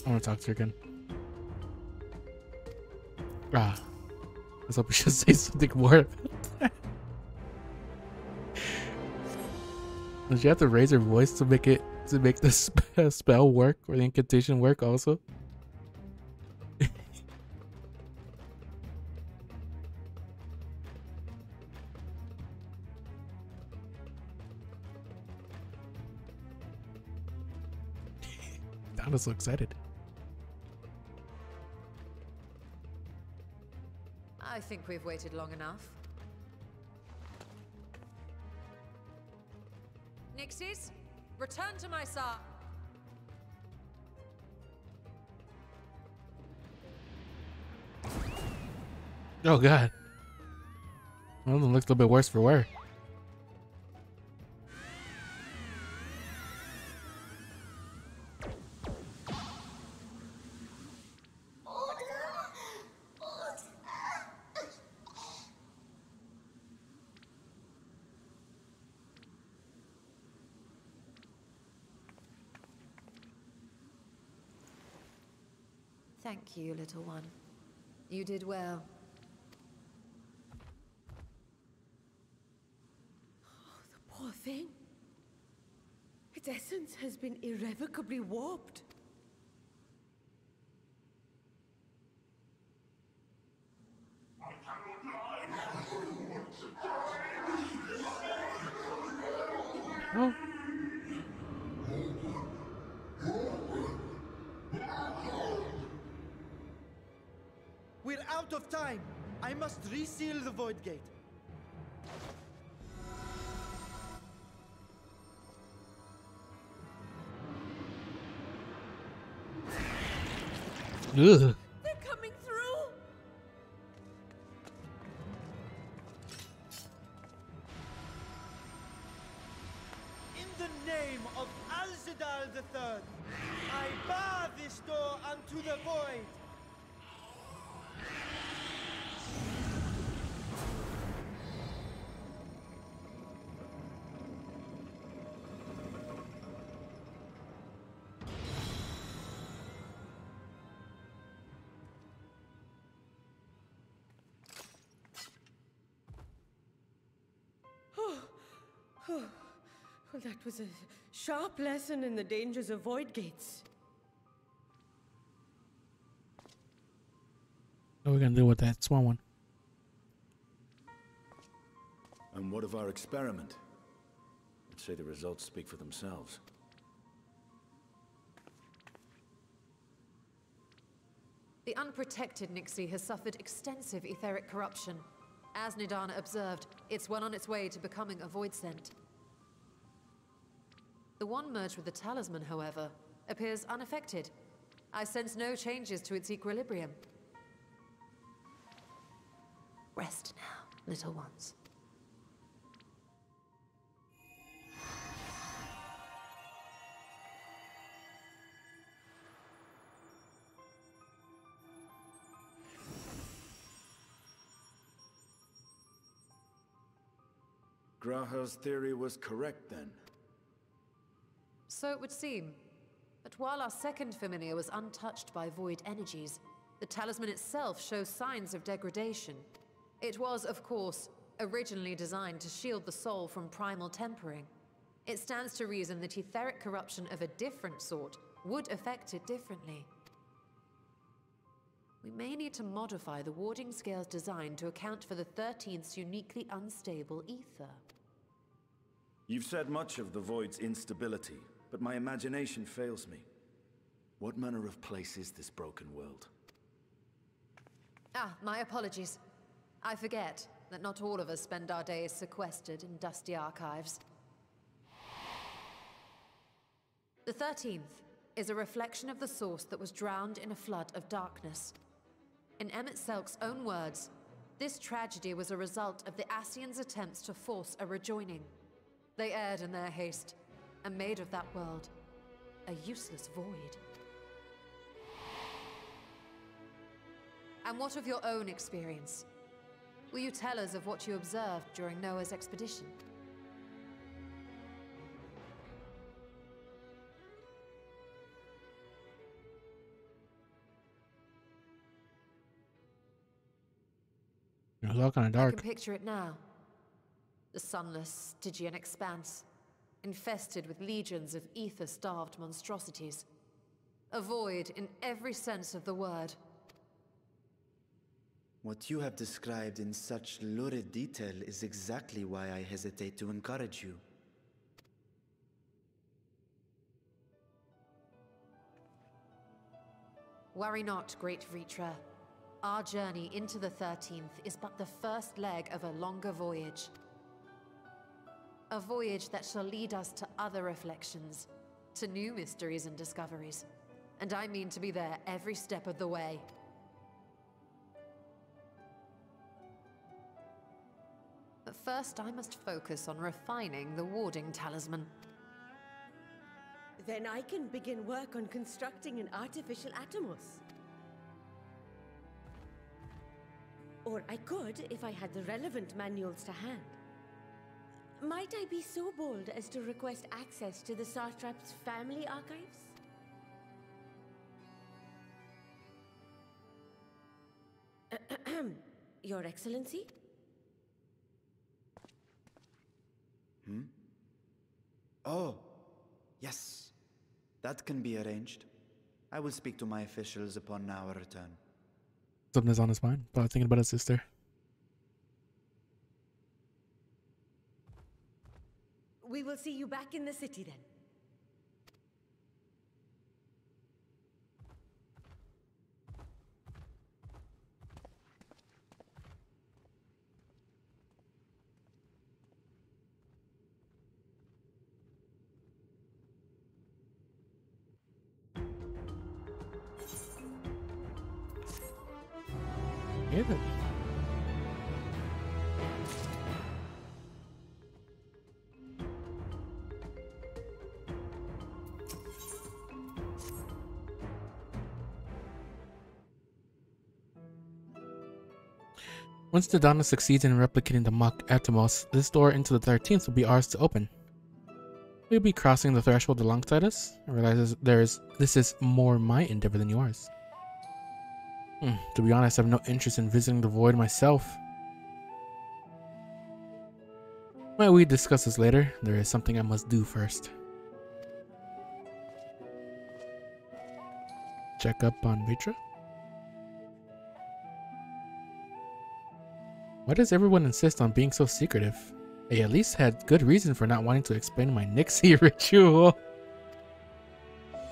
I want to talk to her again. Ah, I was hoping she should say something more. Does she have to raise her voice to make the spell work or the incantation work also? Donna's so excited. I think we've waited long enough. Nixies, return to my side. Oh god. One of them looks a little bit worse for wear. Thank you, little one. You did well. Oh, the poor thing. Its essence has been irrevocably warped. Oh. We're out of time. I must reseal the void gate. Ugh. They're coming through. In the name of Al-Zidal III, I bar this door unto the void. Well, that was a sharp lesson in the dangers of void gates. What are we gonna do with that small one? And what of our experiment? I'd say the results speak for themselves. The unprotected Nixie has suffered extensive etheric corruption. As Nidana observed, it's well on its way to becoming a void scent. The one merged with the talisman, however, appears unaffected. I sense no changes to its equilibrium. Rest now, little ones. Graha's theory was correct then. So it would seem. But while our second familiar was untouched by void energies, the talisman itself shows signs of degradation. It was, of course, originally designed to shield the soul from primal tempering. It stands to reason that etheric corruption of a different sort would affect it differently. We may need to modify the warding scale's design to account for the 13th's uniquely unstable ether. You've said much of the Void's instability, but my imagination fails me. What manner of place is this broken world? Ah, my apologies. I forget that not all of us spend our days sequestered in dusty archives. The 13th is a reflection of the source that was drowned in a flood of darkness. In Emmett Selk's own words, this tragedy was a result of the Ascians' attempts to force a rejoining. They erred in their haste, and made of that world a useless void. And what of your own experience? Will you tell us of what you observed during Noah's expedition? was all kind of I dark. can picture it now. The sunless, Stygian expanse, infested with legions of ether-starved monstrosities. A void in every sense of the word. What you have described in such lurid detail is exactly why I hesitate to encourage you. Worry not, great Vritra. Our journey into the 13th is but the first leg of a longer voyage. A voyage that shall lead us to other reflections, to new mysteries and discoveries. And I mean to be there every step of the way. But first, I must focus on refining the warding talisman. Then I can begin work on constructing an artificial Atomos. Or I could if I had the relevant manuals to hand. Might I be so bold as to request access to the Satrap's family archives? Your Excellency? Oh, yes. That can be arranged. I will speak to my officials upon our return. Something is on his mind. But thinking about his sister. We will see you back in the city then. Yeah. Once the Donna succeeds in replicating the mock Atomos, this door into the 13th will be ours to open. We'll be crossing the threshold alongside us, and realize this is more my endeavor than yours. To be honest, I have no interest in visiting the void myself. Might we discuss this later? There is something I must do first. Check up on Vitra. Why does everyone insist on being so secretive? I at least had good reason for not wanting to explain my Nixie ritual.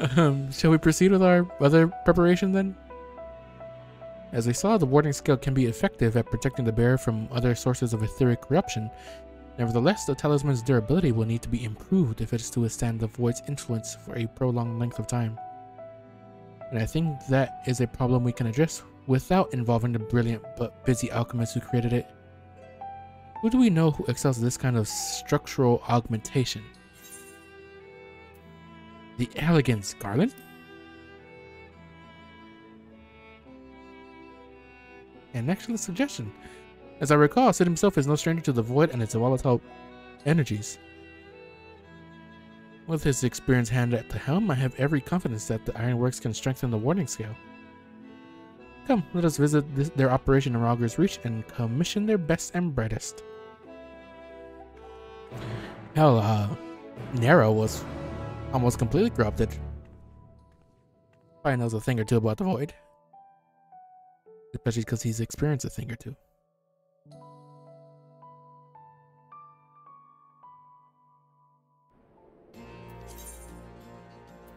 Shall we proceed with our other preparation then? As we saw, the warding skill can be effective at protecting the bearer from other sources of etheric corruption. Nevertheless, the talisman's durability will need to be improved if it is to withstand the void's influence for a prolonged length of time. And I think that is a problem we can address without involving the brilliant but busy alchemist who created it. Who do we know who excels this kind of structural augmentation? The Elegance Garland? An excellent suggestion. As I recall, Sid himself is no stranger to the void and its volatile energies. With his experienced hand at the helm, I have every confidence that the Ironworks can strengthen the warding scale. Come, let us visit their operation in Rogger's Reach and commission their best and brightest. Hell, Nero was almost completely corrupted. Probably knows a thing or two about the void. Especially because he's experienced a thing or two.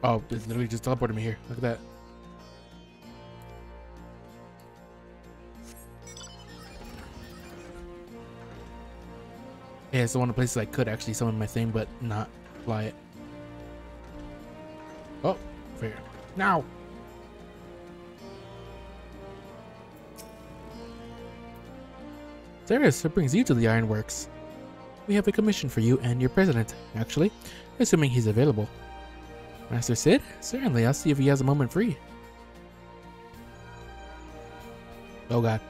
Oh, it literally just teleported me here. Look at that. Yeah, it's one of the places I could actually summon my thing, but not fly it. Oh, fair. Now! Darius, what brings you to the Ironworks? We have a commission for you and your president, actually, assuming he's available. Master Sid? Certainly, I'll see if he has a moment free. Oh god.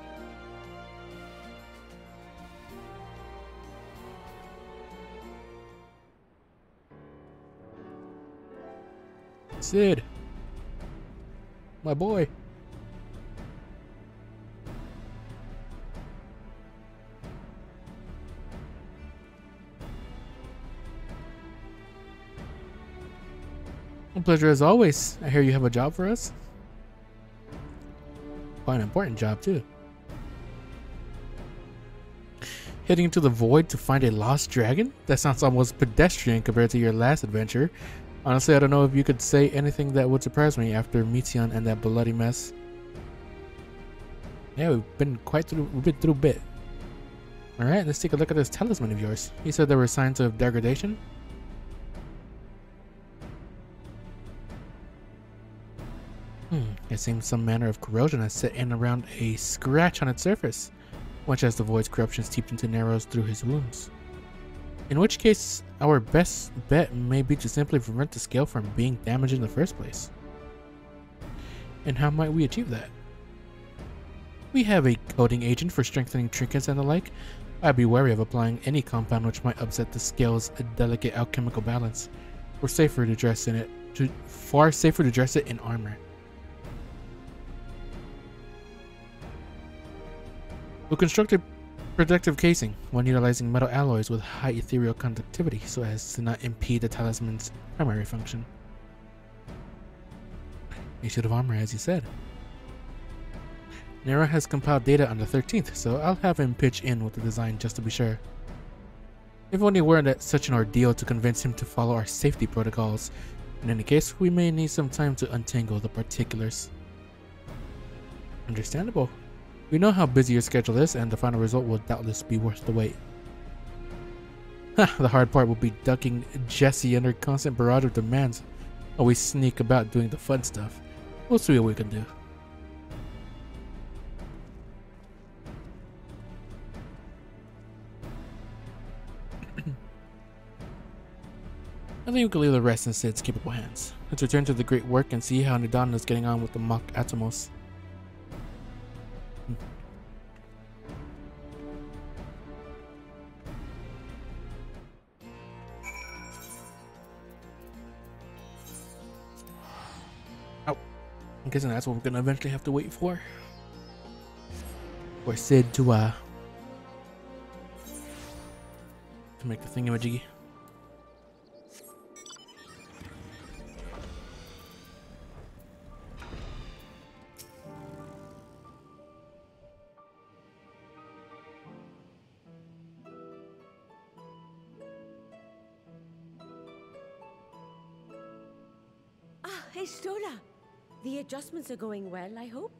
Sid. My boy. A pleasure as always. I hear you have a job for us. Quite an important job, too. Heading into the void to find a lost dragon? That sounds almost pedestrian compared to your last adventure. Honestly, I don't know if you could say anything that would surprise me after Meteion and that bloody mess. Yeah, we've been through a bit. Alright, let's take a look at this talisman of yours. You said there were signs of degradation? It seems some manner of corrosion has set in around a scratch on its surface, much as the void's corruption seeped into Nero's through his wounds. In which case, our best bet may be to simply prevent the scale from being damaged in the first place. And how might we achieve that? We have a coating agent for strengthening trinkets and the like. I'd be wary of applying any compound which might upset the scale's delicate alchemical balance. Far safer to dress it in armor. We'll construct a protective casing, one utilizing metal alloys with high ethereal conductivity so as to not impede the talisman's primary function. A suit of armor, as you said. Nero has compiled data on the 13th, so I'll have him pitch in with the design just to be sure. If only weren't such an ordeal to convince him to follow our safety protocols. In any case, we may need some time to untangle the particulars. Understandable. We know how busy your schedule is, and the final result will doubtless be worth the wait. The hard part will be ducking Jesse under constant barrage of demands while we sneak about doing the fun stuff. We'll see what we can do. I think we can leave the rest in Sid's capable hands. Let's return to the great work and see how Nidan is getting on with the mock Atomos. I'm guessing that's what we're gonna eventually have to wait for. For Sid to make the thingamajiggy. Ah, hey Stola. The adjustments are going well, I hope?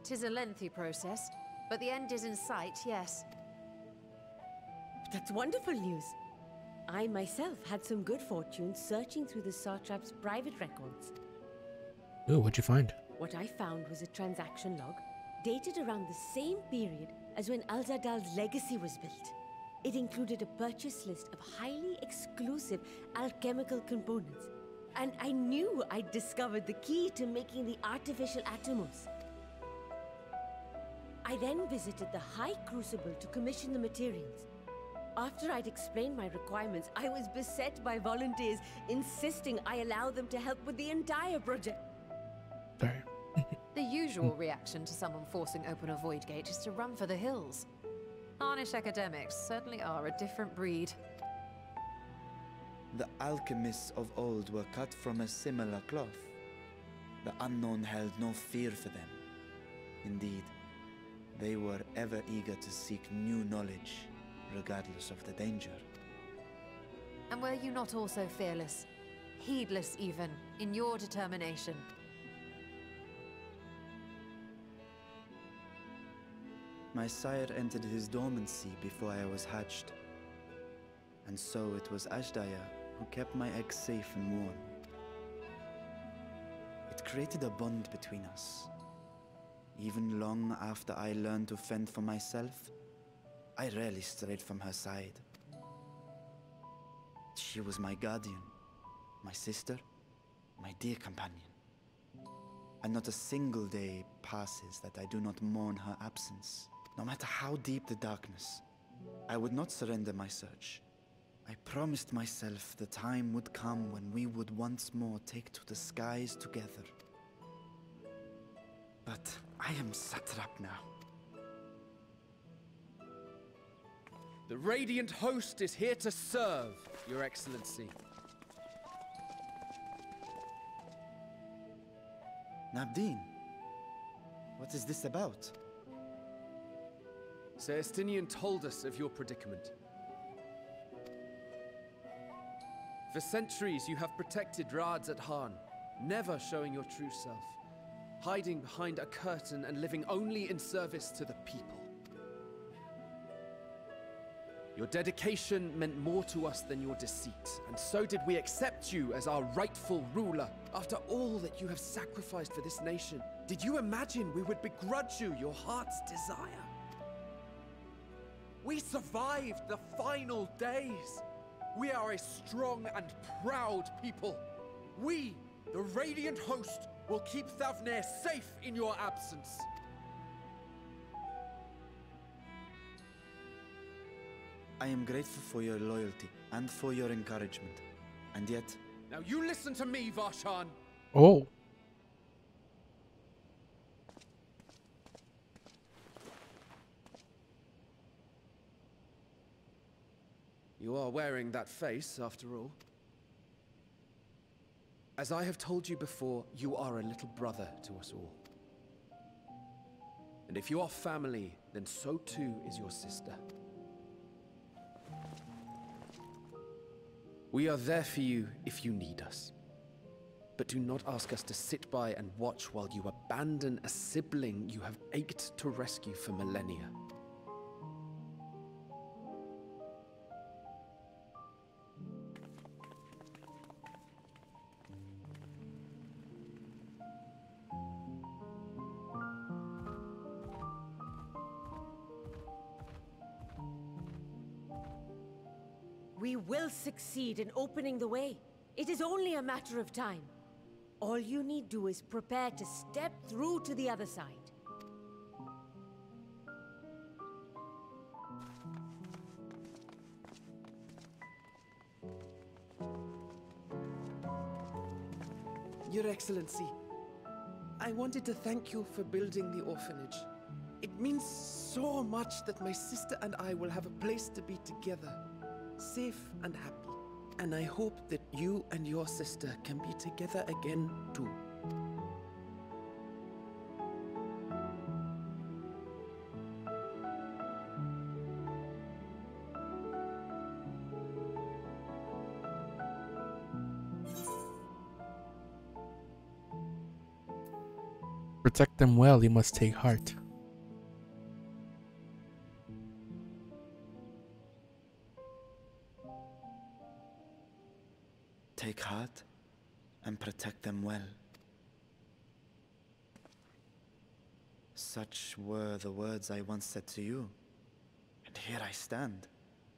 'Tis a lengthy process, but the end is in sight, yes. That's wonderful news. I myself had some good fortune searching through the Satrap's private records. Ooh, what'd you find? What I found was a transaction log dated around the same period as when Alzadal's legacy was built. It included a purchase list of highly exclusive alchemical components. And I knew I'd discovered the key to making the artificial Atomos. I then visited the High Crucible to commission the materials. After I'd explained my requirements, I was beset by volunteers insisting I allow them to help with the entire project. Sorry. The usual reaction to someone forcing open a void gate is to run for the hills. Harnish academics certainly are a different breed. The alchemists of old were cut from a similar cloth. The unknown held no fear for them. Indeed, they were ever eager to seek new knowledge, regardless of the danger. And were you not also fearless, heedless even, in your determination? My sire entered his dormancy before I was hatched. And so it was Ashdaya who kept my eggs safe and warm. It created a bond between us. Even long after I learned to fend for myself, I rarely strayed from her side. She was my guardian, my sister, my dear companion. And not a single day passes that I do not mourn her absence. No matter how deep the darkness, I would not surrender my search. I promised myself the time would come when we would once more take to the skies together. But I am Satrap now. The Radiant Host is here to serve, Your Excellency. Nabdeen, what is this about? Celestinian told us of your predicament. For centuries you have protected Rads at Han, never showing your true self, hiding behind a curtain and living only in service to the people. Your dedication meant more to us than your deceit, and so did we accept you as our rightful ruler. After all that you have sacrificed for this nation, did you imagine we would begrudge you your heart's desire? We survived the final days. We are a strong and proud people. We, the Radiant Host, will keep Thavnair safe in your absence. I am grateful for your loyalty and for your encouragement. And yet... Now you listen to me, Varshan. Oh. You are wearing that face, after all. As I have told you before, you are a little brother to us all. And if you are family, then so too is your sister. We are there for you if you need us. But do not ask us to sit by and watch while you abandon a sibling you have ached to rescue for millennia. We will succeed in opening the way. It is only a matter of time. All you need do is prepare to step through to the other side. Your Excellency, I wanted to thank you for building the orphanage. It means so much that my sister and I will have a place to be together, safe and happy. And I hope that you and your sister can be together again too. Protect them well, you must take heart. Take heart and protect them well. Such were the words I once said to you. And here I stand,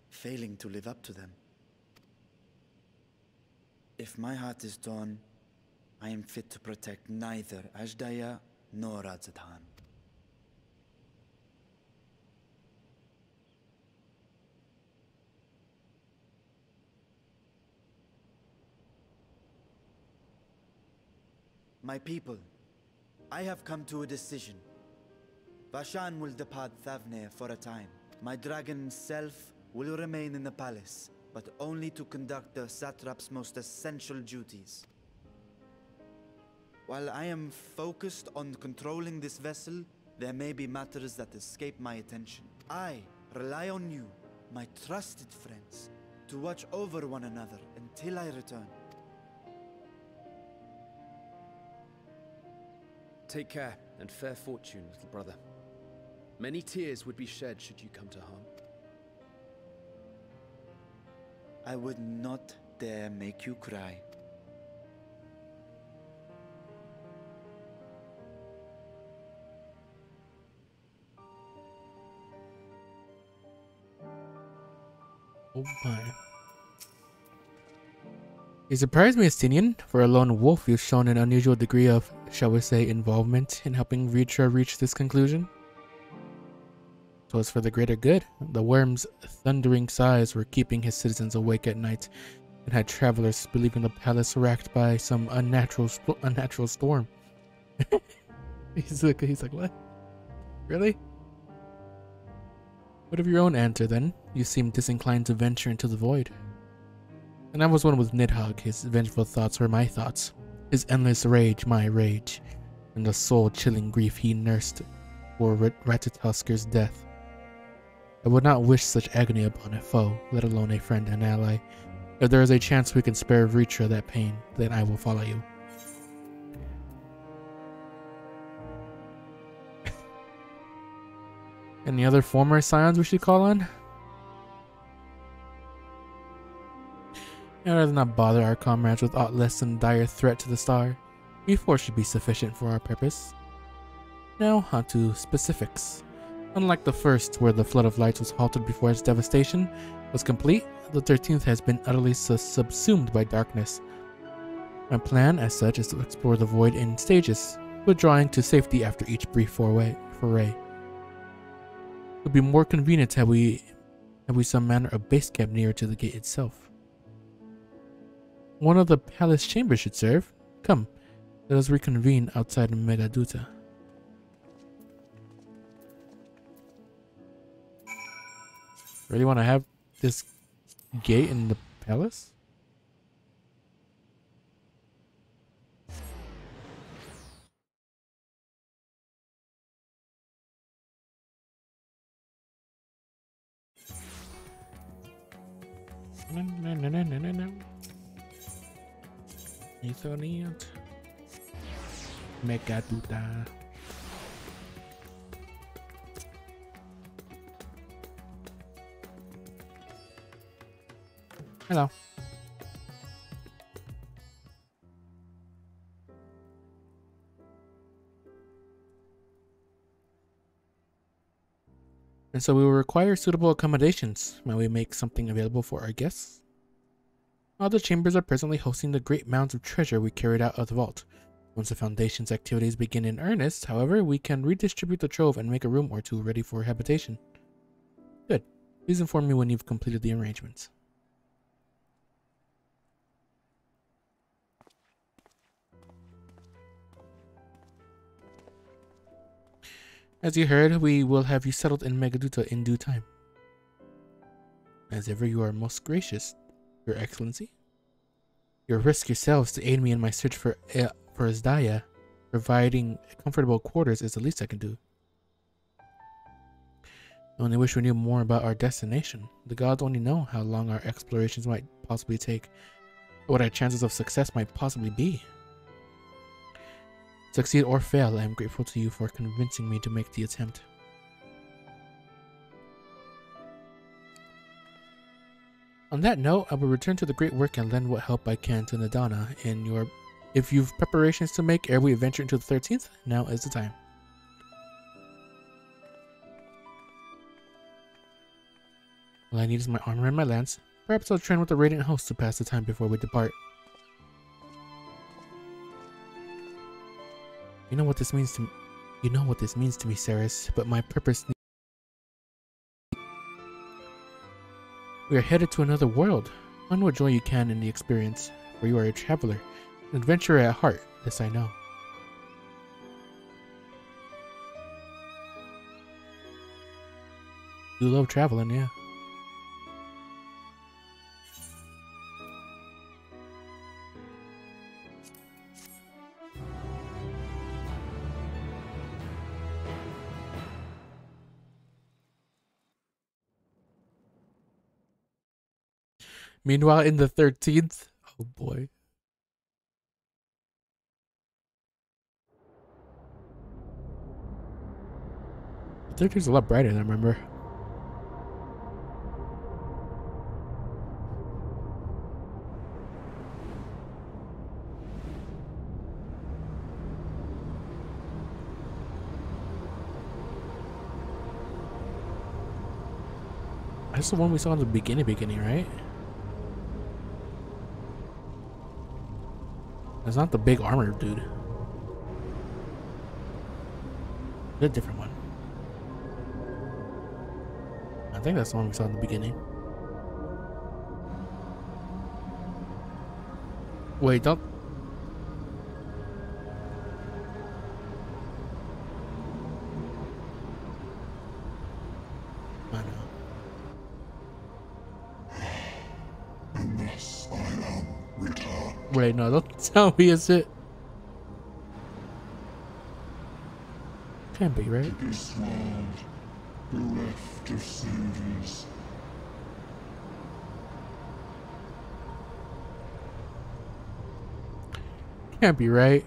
failing to live up to them. If my heart is torn, I am fit to protect neither Ajdaya nor Radzatan. My people, I have come to a decision. Vashan will depart Thavnair for a time. My dragon self will remain in the palace, but only to conduct the Satrap's most essential duties. While I am focused on controlling this vessel, there may be matters that escape my attention. I rely on you, my trusted friends, to watch over one another until I return. Take care and fair fortune, little brother. Many tears would be shed should you come to harm. I would not dare make you cry. Oh my. It surprised me, Estinian. For a lone wolf, you've shown an unusual degree of, shall we say, involvement in helping Reacher reach this conclusion. So it's for the greater good. The worm's thundering sighs were keeping his citizens awake at night, and had travelers believing the palace racked by some unnatural storm. He's like, what? Really? What of your own answer, then? You seem disinclined to venture into the void. And I was one with Nidhogg. His vengeful thoughts were my thoughts. His endless rage, my rage. and the soul-chilling grief he nursed for Ratatoskir's death. I would not wish such agony upon a foe, let alone a friend and ally. If there is a chance we can spare Vritra that pain, then I will follow you. Any other former scions we should call on? I'd rather not bother our comrades with aught less than dire threat to the star. E4 should be sufficient for our purpose. Now, on to specifics. Unlike the first, where the flood of lights was halted before its devastation was complete, the 13th has been utterly subsumed by darkness. My plan, as such, is to explore the void in stages, withdrawing to safety after each brief foray. It would be more convenient had we some manner of base camp nearer to the gate itself. One of the palace chambers should serve. Come, let us reconvene outside Megaduta. Really want to have this gate in the palace? No. Ethoniant. Megaduta. Hello. And so we will require suitable accommodations. May we make something available for our guests? All the chambers are presently hosting the great mounds of treasure we carried out of the vault. Once the Foundation's activities begin in earnest, however, we can redistribute the trove and make a room or two ready for habitation. Good. Please inform me when you've completed the arrangements. As you heard, we will have you settled in Megaduta in due time. As ever, you are most gracious, Your Excellency. You risk yourselves to aid me in my search for Isdaya. Providing comfortable quarters is the least I can do. I only wish we knew more about our destination. The gods only know how long our explorations might possibly take, or what our chances of success might possibly be. Succeed or fail, I am grateful to you for convincing me to make the attempt. On that note, I will return to the great work and lend what help I can to Nadana if you've preparations to make ere we venture into the 13th, now is the time. All I need is my armor and my lance. Perhaps I'll train with the Radiant Host to pass the time before we depart. You know what this means to me, Ceres, but my purpose. We are headed to another world. Find what joy you can in the experience, for you are a traveler, an adventurer at heart, this I know. You love traveling, yeah. Meanwhile, in the 13th, oh boy. The 13th is a lot brighter than I remember. That's the one we saw in the beginning, right? It's not the big armor dude. A different one. I think that's the one we saw in the beginning. Wait, don't... I know. Unless I am returned. Wait, no, don't tell me, is it? Can't be, right? to be swallowed, bereft of senses. Can't be, right?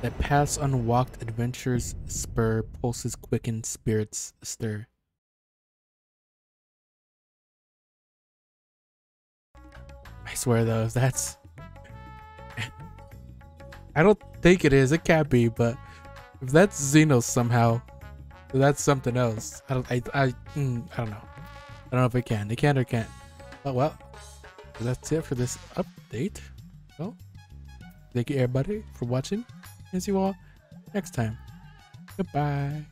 That paths unwalked, adventures spur, pulses quicken, spirits stir. I swear though, if that's I don't think it is, it can't be, but if that's Xenos somehow, that's something else. I don't know. I don't know if it can. It can or can't. Oh well. That's it for this update. So thank you everybody for watching. And see you all next time. Goodbye.